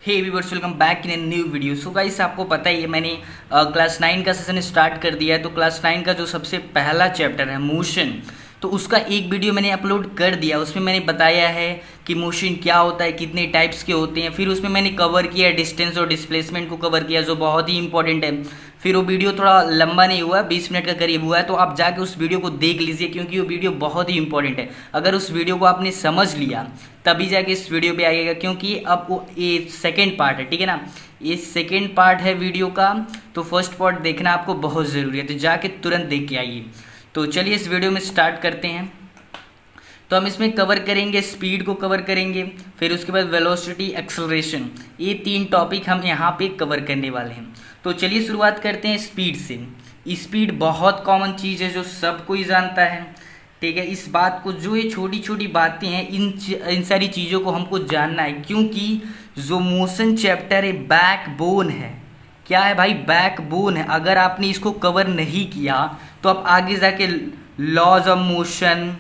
Hey viewers, welcome back in a new video. So guys, आपको पता ही है मैंने क्लास 9 का सेशन स्टार्ट कर दिया है। तो क्लास 9 का जो सबसे पहला चैप्टर है मोशन, तो उसका एक वीडियो मैंने अपलोड कर दिया। उसमें मैंने बताया है कि मोशन क्या होता है, कितने टाइप्स के होते हैं। फिर उसमें मैंने कवर किया डिस्टेंस और डिस्प्लेसमेंट को कवर किया, जो बहुत ही इंपॉर्टेंट है। फिर वो वीडियो थोड़ा लंबा नहीं हुआ, 20 मिनट का करीब हुआ है, तो आप जाके उस वीडियो को देख लीजिए, क्योंकि वो वीडियो बहुत ही इंपॉर्टेंट है। अगर उस वीडियो को आपने समझ लिया तभी जाके इस वीडियो पे आइएगा, क्योंकि अब वो ये सेकेंड पार्ट है, ठीक है ना। ये सेकेंड पार्ट है वीडियो का, तो फर्स्ट पार्ट देखना आपको बहुत ज़रूरी है, तो जाके तुरंत देख के आइए। तो चलिए इस वीडियो में स्टार्ट करते हैं। तो हम इसमें कवर करेंगे, स्पीड को कवर करेंगे, फिर उसके बाद वेलोसिटी, एक्सेलरेशन, ये 3 टॉपिक हम यहाँ पे कवर करने वाले हैं। तो चलिए शुरुआत करते हैं स्पीड से। स्पीड बहुत कॉमन चीज़ है जो सब कोई जानता है, ठीक है। इस बात को, जो ये छोटी छोटी बातें हैं, इन सारी चीज़ों को हमको जानना है, क्योंकि जो मोशन चैप्टर है बैकबोन है। क्या है भाई? बैकबोन है। अगर आपने इसको कवर नहीं किया तो आप आगे जाके लॉज ऑफ मोशन,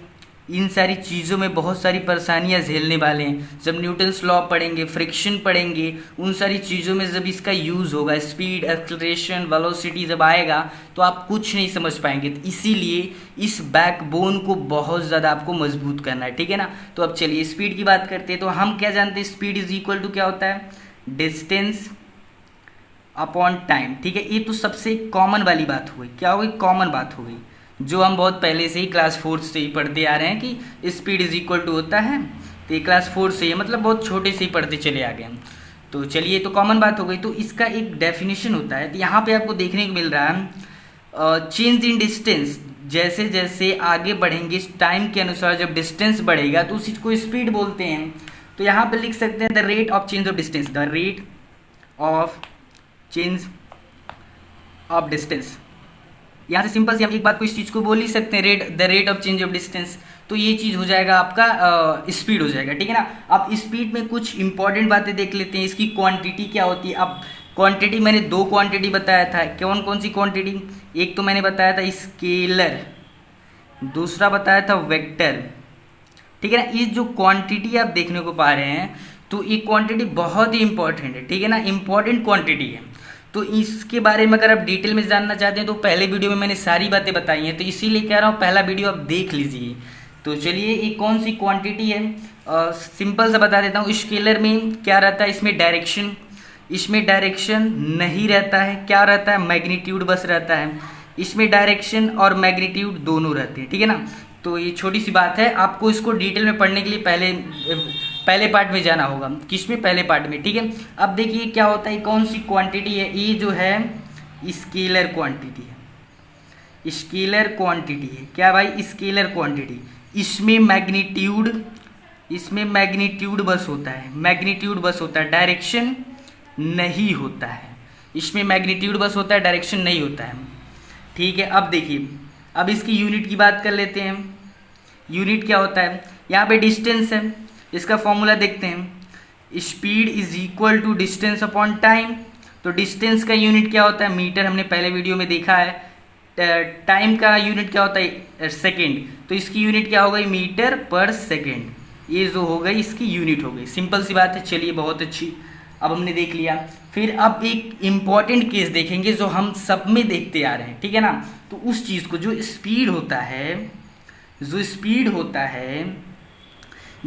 इन सारी चीज़ों में बहुत सारी परेशानियां झेलने वाले हैं। जब न्यूटन्स लॉ पढ़ेंगे, फ्रिक्शन पढ़ेंगे, उन सारी चीज़ों में जब इसका यूज़ होगा, स्पीड, एक्सेलरेशन, वेलोसिटी जब आएगा, तो आप कुछ नहीं समझ पाएंगे। तो इसीलिए इस बैकबोन को बहुत ज़्यादा आपको मजबूत करना है, ठीक है ना। तो अब चलिए स्पीड की बात करते हैं। तो हम क्या जानते हैं, स्पीड इज इक्वल टू क्या होता है? डिस्टेंस अपॉन टाइम, ठीक है। ये तो सबसे कॉमन वाली बात हो गई। क्या हो गई? कॉमन बात हो गई, जो हम बहुत पहले से ही क्लास 4 से ही पढ़ते आ रहे हैं कि स्पीड इज इक्वल टू होता है। तो ये क्लास 4 से ही, मतलब बहुत छोटे से ही पढ़ते चले आ गए हम। तो चलिए, तो कॉमन बात हो गई। तो इसका एक डेफिनेशन होता है, तो यहाँ पे आपको देखने को मिल रहा है चेंज इन डिस्टेंस। जैसे जैसे आगे बढ़ेंगे टाइम के अनुसार, जब डिस्टेंस बढ़ेगा तो उसी को स्पीड बोलते हैं। तो यहाँ पे लिख सकते हैं the rate of change of distance, the rate of change of distance. यहाँ से सिंपल से हम एक बात को, इस चीज़ को बोल ही सकते हैं, the rate of change of distance. तो ये चीज़ हो जाएगा आपका स्पीड हो जाएगा, ठीक है ना। अब स्पीड में कुछ इंपॉर्टेंट बातें देख लेते हैं। इसकी क्वांटिटी क्या होती है। अब क्वांटिटी मैंने 2 क्वांटिटी बताया था। कौन कौन सी क्वांटिटी? एक तो मैंने बताया था स्केलर, दूसरा बताया था वेक्टर, ठीक है ना। ये जो क्वांटिटी आप देखने को पा रहे हैं, तो ये क्वांटिटी बहुत ही इंपॉर्टेंट है, ठीक है ना, इंपॉर्टेंट क्वांटिटी है। तो इसके बारे में अगर आप डिटेल में जानना चाहते हैं तो पहले वीडियो में मैंने सारी बातें बताई हैं, तो इसीलिए कह रहा हूँ पहला वीडियो आप देख लीजिए। तो चलिए, ये कौन सी क्वांटिटी है, सिंपल सा बता देता हूँ। स्केलर में क्या रहता है? इसमें डायरेक्शन, इसमें डायरेक्शन नहीं रहता है। क्या रहता है? मैग्नीट्यूड बस रहता है। इसमें डायरेक्शन और मैग्नीट्यूड दोनों रहते हैं, ठीक है ना। तो ये छोटी सी बात है, आपको इसको डिटेल में पढ़ने के लिए पहले पार्ट में जाना होगा। किसमें? पहले पार्ट में, ठीक है। अब देखिए क्या होता है, कौन सी क्वांटिटी है। ये जो है स्केलर क्वांटिटी है, स्केलर क्वांटिटी है। क्या भाई? Scalar quantity. इसमें मैग्नीट्यूड बस होता है, मैग्नीट्यूड बस होता है, डायरेक्शन नहीं होता है। इसमें मैग्नीट्यूड बस होता है, डायरेक्शन नहीं होता है, ठीक है। अब देखिए, अब इसकी यूनिट की बात कर लेते हैं। यूनिट क्या होता है? यहाँ पे डिस्टेंस है, इसका फॉर्मूला देखते हैं। Speed is equal to distance upon time. तो डिस्टेंस का यूनिट क्या होता है? मीटर, हमने पहले वीडियो में देखा है। टाइम का यूनिट क्या होता है? सेकेंड। तो इसकी यूनिट क्या हो गई? मीटर पर सेकेंड। ये जो हो गई इसकी यूनिट हो गई। सिंपल सी बात है। चलिए, बहुत अच्छी, अब हमने देख लिया। फिर अब एक इम्पॉर्टेंट केस देखेंगे जो हम सब में देखते आ रहे हैं, ठीक है ना। तो उस चीज़ को, जो स्पीड होता है, जो स्पीड होता है,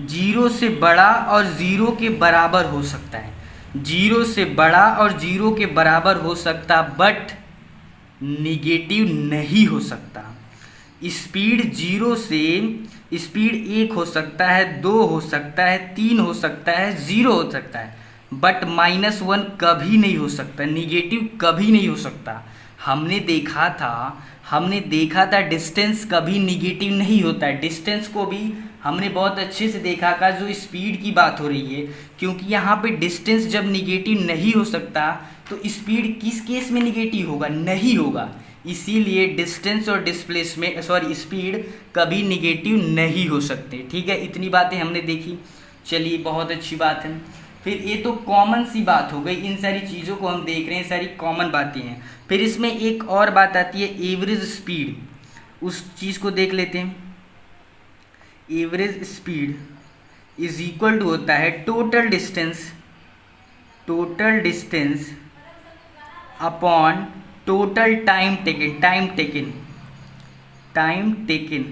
0 से बड़ा और 0 के बराबर हो सकता है। 0 से बड़ा और 0 के बराबर हो सकता, बट निगेटिव नहीं हो सकता। स्पीड 0 से, स्पीड 1 हो सकता है, 2 हो सकता है, 3 हो सकता है, 0 हो सकता है, बट -1 कभी नहीं हो सकता, निगेटिव कभी नहीं हो सकता। हमने देखा था डिस्टेंस कभी निगेटिव नहीं होता है। डिस्टेंस को भी हमने बहुत अच्छे से देखा का, जो स्पीड की बात हो रही है, क्योंकि यहाँ पे डिस्टेंस जब निगेटिव नहीं हो सकता तो स्पीड किस केस में निगेटिव होगा? नहीं होगा। इसीलिए डिस्टेंस और डिस्प्लेसमेंट, सॉरी, स्पीड कभी निगेटिव नहीं हो सकते, ठीक है। इतनी बातें हमने देखी। चलिए, बहुत अच्छी बात है। फिर ये तो कॉमन सी बात हो गई, इन सारी चीज़ों को हम देख रहे हैं, सारी कॉमन बातें हैं। फिर इसमें एक और बात आती है, एवरेज स्पीड। उस चीज़ को देख लेते हैं। Average speed is equal to होता है total distance total distance upon total time taken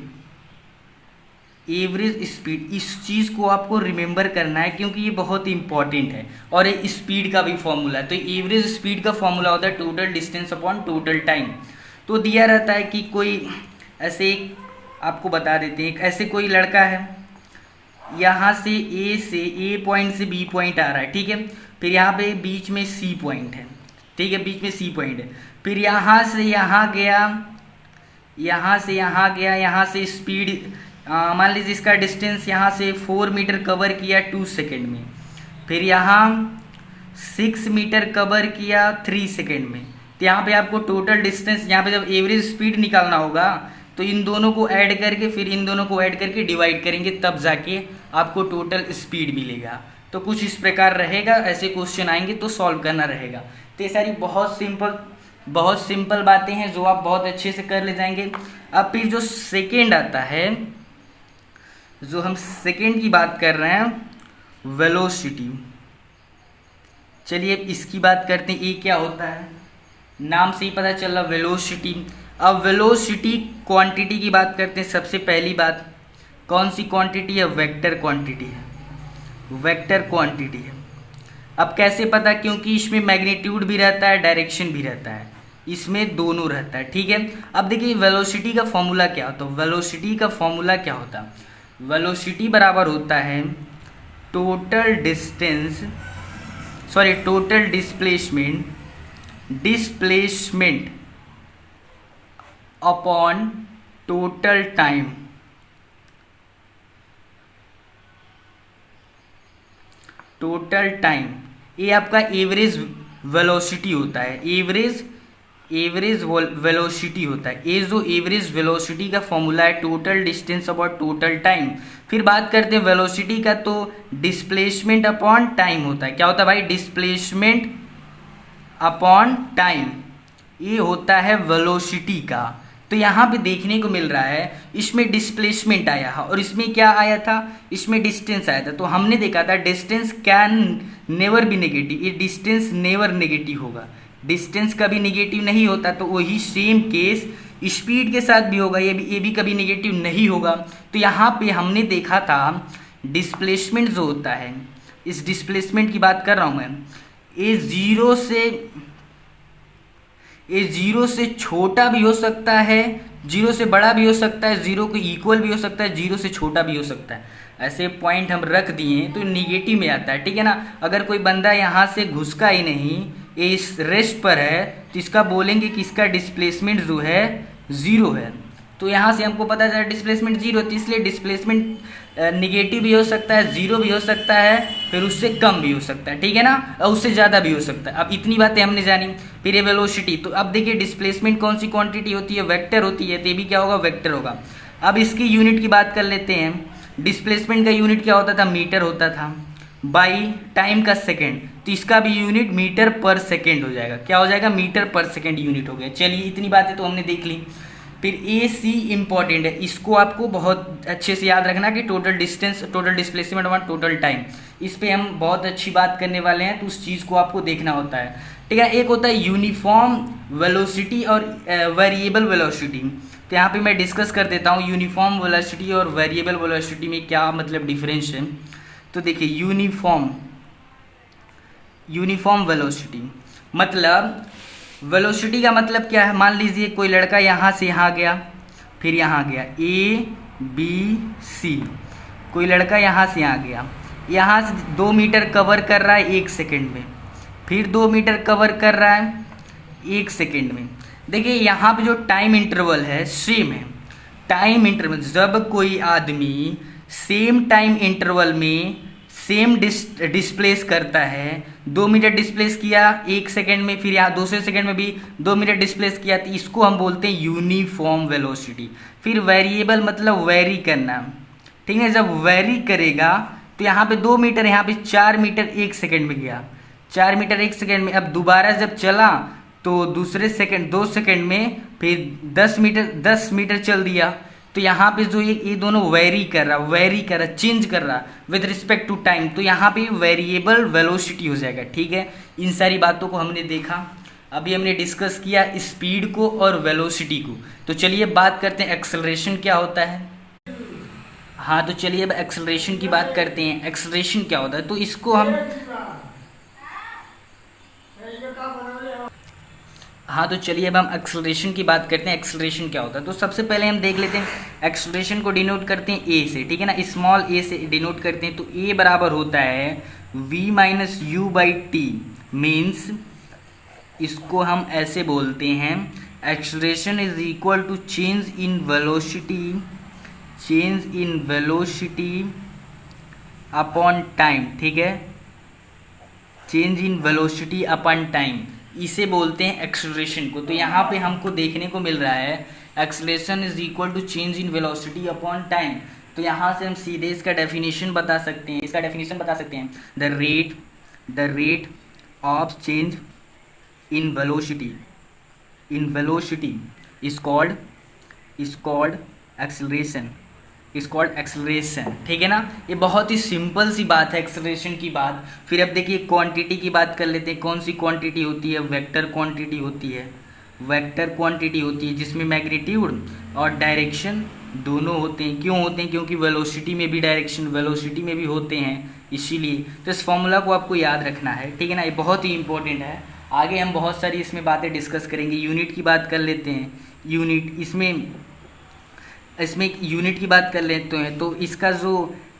average speed. इस चीज़ को आपको रिमेंबर करना है क्योंकि ये बहुत इंपॉर्टेंट है और ये स्पीड का भी फॉर्मूला है। तो एवरेज स्पीड का फॉर्मूला होता है total distance upon total time. तो दिया रहता है कि कोई ऐसे, आपको बता देते हैं, ऐसे कोई लड़का है, यहाँ से ए पॉइंट से बी पॉइंट आ रहा है, ठीक है। फिर यहाँ पे बीच में सी पॉइंट है, ठीक है, बीच में सी पॉइंट है। फिर यहाँ से यहाँ गया, यहाँ से यहाँ गया, यहाँ से स्पीड मान लीजिए इसका डिस्टेंस यहाँ से 4 मीटर कवर किया 2 सेकेंड में। फिर यहाँ 6 मीटर कवर किया 3 सेकेंड में। तो यहाँ पे आपको टोटल डिस्टेंस, यहाँ पे जब एवरेज स्पीड निकालना होगा तो इन दोनों को ऐड करके, फिर इन दोनों को ऐड करके डिवाइड करेंगे, तब जाके आपको टोटल स्पीड मिलेगा। तो कुछ इस प्रकार रहेगा, ऐसे क्वेश्चन आएंगे तो सॉल्व करना रहेगा। तो ये सारी बहुत सिंपल बातें हैं जो आप बहुत अच्छे से कर ले जाएंगे। अब फिर जो सेकेंड आता है, जो हम सेकेंड की बात कर रहे हैं, वेलोसिटी। चलिए इसकी बात करते हैं, ये क्या होता है, नाम से ही पता चल रहा, वेलोसिटी। अब वेलोसिटी क्वांटिटी की बात करते हैं। सबसे पहली बात, कौन सी क्वांटिटी है, वेक्टर क्वांटिटी है, वेक्टर क्वांटिटी है। अब कैसे पता, क्योंकि इसमें मैग्नीट्यूड भी रहता है, डायरेक्शन भी रहता है, इसमें दोनों रहता है, ठीक है। अब देखिए वेलोसिटी का फॉर्मूला क्या होता है, वेलोसिटी का फॉर्मूला क्या होता है, वेलोसिटी बराबर होता है total displacement upon total time. Total time ये आपका एवरेज वेलोसिटी होता है, एवरेज वेलोसिटी होता है। ये जो एवरेज वेलोसिटी का फॉर्मूला है total distance upon total time. फिर बात करते हैं वेलोसिटी का, तो डिस्प्लेसमेंट अपॉन टाइम होता है। क्या होता है भाई, डिस्प्लेसमेंट अपॉन टाइम, ये होता है वेलोसिटी का। तो यहाँ पे देखने को मिल रहा है, इसमें डिस्प्लेसमेंट आया है और इसमें क्या आया था, इसमें डिस्टेंस आया था। तो हमने देखा था distance can never be negative, ये डिस्टेंस नेवर नेगेटिव होगा, डिस्टेंस कभी नेगेटिव नहीं होता। तो वही सेम केस स्पीड के साथ भी होगा, ये भी कभी नेगेटिव नहीं होगा। तो यहाँ पे हमने देखा था डिस्प्लेसमेंट जो होता है, इस डिस्प्लेसमेंट की बात कर रहा हूँ मैं, ये जीरो से छोटा भी हो सकता है, जीरो से बड़ा भी हो सकता है, जीरो के इक्वल भी हो सकता है, जीरो से छोटा भी हो सकता है। ऐसे पॉइंट हम रख दिए तो निगेटिव में आता है, ठीक है ना। अगर कोई बंदा यहाँ से घुसका ही नहीं, ये इस रेस्ट पर है, तो इसका बोलेंगे कि इसका डिस्प्लेसमेंट जो है जीरो है। तो यहाँ से हमको पता चला डिस्प्लेसमेंट जीरो, तो इसलिए डिस्प्लेसमेंट निगेटिव भी हो सकता है, जीरो भी हो सकता है, फिर उससे कम भी हो सकता है, ठीक है ना, और उससे ज़्यादा भी हो सकता है। अब इतनी बातें हमने जानी। फिर ये वेलोसिटी, तो अब देखिए डिस्प्लेसमेंट कौन सी क्वांटिटी होती है, वेक्टर होती है, तो ये भी क्या होगा, वेक्टर होगा। अब इसकी यूनिट की बात कर लेते हैं। डिस्प्लेसमेंट का यूनिट क्या होता था, मीटर होता था, बाई टाइम का सेकेंड, तो इसका भी यूनिट मीटर पर सेकेंड हो जाएगा। क्या हो जाएगा, मीटर पर सेकेंड यूनिट हो गया। चलिए इतनी बातें तो हमने देख ली। फिर ए सी इम्पॉर्टेंट है, इसको आपको बहुत अच्छे से याद रखना कि टोटल डिस्टेंस, टोटल डिस्प्लेसमेंट और टोटल टाइम, इस पे हम बहुत अच्छी बात करने वाले हैं, तो उस चीज़ को आपको देखना होता है, ठीक है। एक होता है यूनिफॉर्म वेलोसिटी और वेरिएबल वेलोसिटी। तो यहाँ पे मैं डिस्कस कर देता हूँ यूनिफॉर्म वेलोसिटी और वेरिएबल वेलोसिटी में क्या मतलब डिफरेंस है। तो देखिए यूनिफॉर्म वेलोसिटी मतलब, वेलोसिटी का मतलब क्या है, मान लीजिए कोई लड़का यहाँ से यहाँ गया, फिर यहाँ गया, ए बी सी, कोई लड़का यहाँ से यहाँ गया, यहाँ से 2 मीटर कवर कर रहा है 1 सेकेंड में, फिर 2 मीटर कवर कर रहा है 1 सेकेंड में। देखिए यहाँ पे जो टाइम इंटरवल है सेम है, टाइम इंटरवल, जब कोई आदमी सेम टाइम इंटरवल में सेम डिस्प्लेस करता है, 2 मीटर डिस्प्लेस किया 1 सेकेंड में, फिर यहाँ दूसरे सेकेंड में भी 2 मीटर डिस्प्लेस किया, तो इसको हम बोलते हैं यूनिफॉर्म वेलोसिटी। फिर वेरिएबल मतलब वेरी करना, ठीक है, जब वेरी करेगा तो यहाँ पे 2 मीटर, यहाँ पे 4 मीटर 1 सेकेंड में गया, 4 मीटर 1 सेकेंड में। अब दोबारा जब चला तो दूसरे सेकेंड 2 सेकेंड में फिर 10 मीटर चल दिया, तो यहाँ पे जो ये दोनों वेरी कर रहा, चेंज कर रहा विद रिस्पेक्ट टू टाइम, तो यहाँ पे वेरिएबल वेलोसिटी हो जाएगा। ठीक है, इन सारी बातों को हमने देखा। अभी हमने डिस्कस किया स्पीड को और वेलोसिटी को। तो चलिए बात करते हैं एक्सेलरेशन क्या होता है। हाँ, तो चलिए अब एक्सेलरेशन की बात करते हैं। एक्सेलरेशन क्या होता है, तो इसको हम हाँ, तो चलिए अब हम एक्सेलरेशन की बात करते हैं। एक्सेलरेशन क्या होता है, तो सबसे पहले हम देख लेते हैं एक्सेलरेशन को डिनोट करते हैं ए से। ठीक है ना, स्मॉल ए से डिनोट करते हैं। तो ए बराबर होता है v minus u by t, means इसको हम ऐसे बोलते हैं, acceleration is equal to change in velocity upon time. ठीक है, change in velocity upon time, इसे बोलते हैं एक्सेलरेशन को। तो यहाँ पे हमको देखने को मिल रहा है acceleration is equal to change in velocity upon time. तो यहाँ से हम सीधे इसका डेफिनेशन बता सकते हैं, the rate of change in velocity is called acceleration. ठीक है ना, ये बहुत ही सिंपल सी बात है एक्सेलरेशन की बात। फिर अब देखिए क्वांटिटी की बात कर लेते हैं। कौन सी क्वांटिटी होती है, वेक्टर क्वांटिटी होती है जिसमें मैग्नीट्यूड और डायरेक्शन दोनों होते हैं। क्यों होते हैं, क्योंकि वेलोसिटी में भी डायरेक्शन वेलोसिटी में भी होते हैं, इसीलिए। तो इस फॉर्मूला को आपको याद रखना है। ठीक है ना, ये बहुत ही इंपॉर्टेंट है। आगे हम बहुत सारी इसमें बातें डिस्कस करेंगे। यूनिट की बात कर लेते हैं। इसमें यूनिट की बात कर लेते हैं। तो इसका जो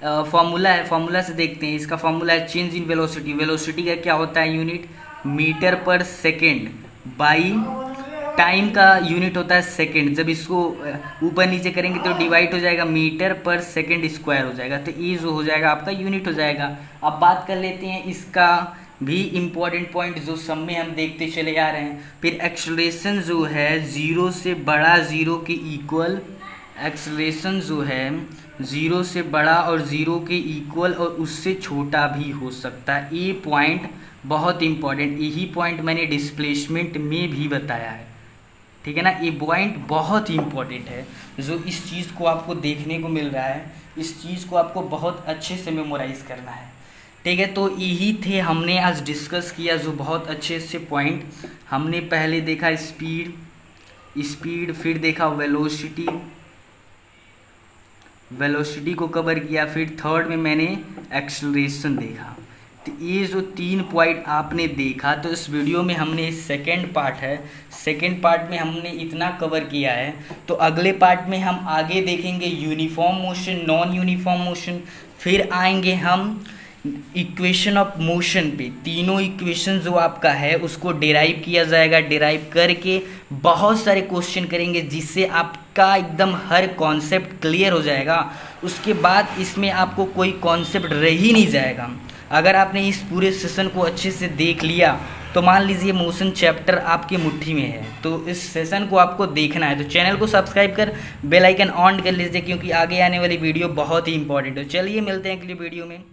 फॉर्मूला से देखते हैं। इसका फॉर्मूला है चेंज इन वेलोसिटी का क्या होता है यूनिट, मीटर पर सेकेंड, बाई टाइम का यूनिट होता है सेकेंड। जब इसको ऊपर नीचे करेंगे तो डिवाइड हो जाएगा, मीटर पर सेकेंड स्क्वायर हो जाएगा। तो ये जो हो जाएगा आपका यूनिट हो जाएगा। अब बात कर लेते हैं इसका भी इम्पॉर्टेंट पॉइंट जो सब में हम देखते चले आ रहे हैं। फिर एक्सेलरेशन जो है ज़ीरो से बड़ा ज़ीरो के इक्वल, एक्सेलरेशन जो है ज़ीरो से बड़ा और ज़ीरो के इक्वल और उससे छोटा भी हो सकता है। ये पॉइंट बहुत इंपॉर्टेंट, यही पॉइंट मैंने डिस्प्लेसमेंट में भी बताया है। ठीक है ना, ये पॉइंट बहुत ही इंपॉर्टेंट है जो इस चीज़ को आपको देखने को मिल रहा है। इस चीज़ को आपको बहुत अच्छे से मेमोराइज़ करना है। ठीक है, तो यही थे हमने आज डिस्कस किया जो बहुत अच्छे से पॉइंट। हमने पहले देखा स्पीड, फिर देखा वेलोसिटी को कवर किया, फिर थर्ड में मैंने एक्सेलरेशन देखा। तो ये जो 3 पॉइंट आपने देखा, तो इस वीडियो में हमने सेकंड पार्ट में हमने इतना कवर किया है। तो अगले पार्ट में हम आगे देखेंगे uniform motion, non uniform motion, फिर आएंगे हम इक्वेशन ऑफ मोशन पे। तीनों इक्वेशन जो आपका है उसको डिराइव किया जाएगा। डिराइव करके बहुत सारे क्वेश्चन करेंगे जिससे आपका एकदम हर कॉन्सेप्ट क्लियर हो जाएगा। उसके बाद इसमें आपको कोई कॉन्सेप्ट रह ही नहीं जाएगा। अगर आपने इस पूरे सेशन को अच्छे से देख लिया तो मान लीजिए मोशन चैप्टर आपकी मुट्ठी में है। तो इस सेशन को आपको देखना है, तो चैनल को सब्सक्राइब कर बेल आइकन ऑन कर लीजिए, क्योंकि आगे आने वाली वीडियो बहुत ही इंपॉर्टेंट है। चलिए मिलते हैं अगली वीडियो में।